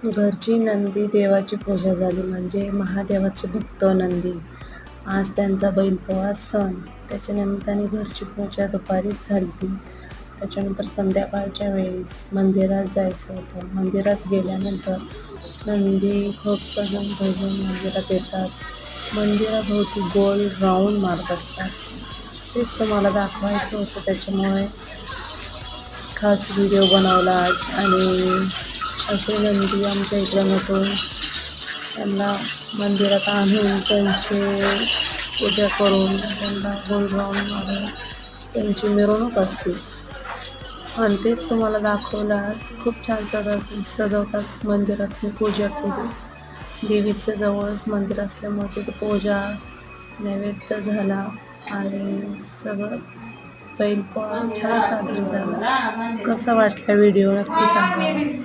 घरची नंदी देवाची पूजा झाली म्हणजे महादेवाचे भक्त नंदी. आज त्यांचा बैलपोळा सण. त्याच्या निमित्ताने घरची पूजा दुपारीच झाली ती. त्याच्यानंतर संध्याकाळच्या वेळेस मंदिरात जायचं होतं. मंदिरात गेल्यानंतर नंदी खूप सजून धजून मंदिरात येतात. मंदिराभोवती गोल राऊंड मारत असतात. तेच तुम्हाला दाखवायचं होतं, त्याच्यामुळे खास व्हिडिओ बनवला आज. आणि असे नंदी आमच्या इकडं नटून त्यांना मंदिरात आणून त्यांची पूजा करून त्यांना गोल राऊंड मारून त्यांची मिरवणूक असते. आणि तेच तुम्हाला दाखवलं आज. खूप छान सजवतात मंदिरात. मी पूजा केली. देवीचं जवळच मंदिर असल्यामुळे तिथे पूजा नैवेद्य झाला आणि सगळं बैलपोळा छान साजरी झाला. कसा वाटला व्हिडिओ नक्की सांगा.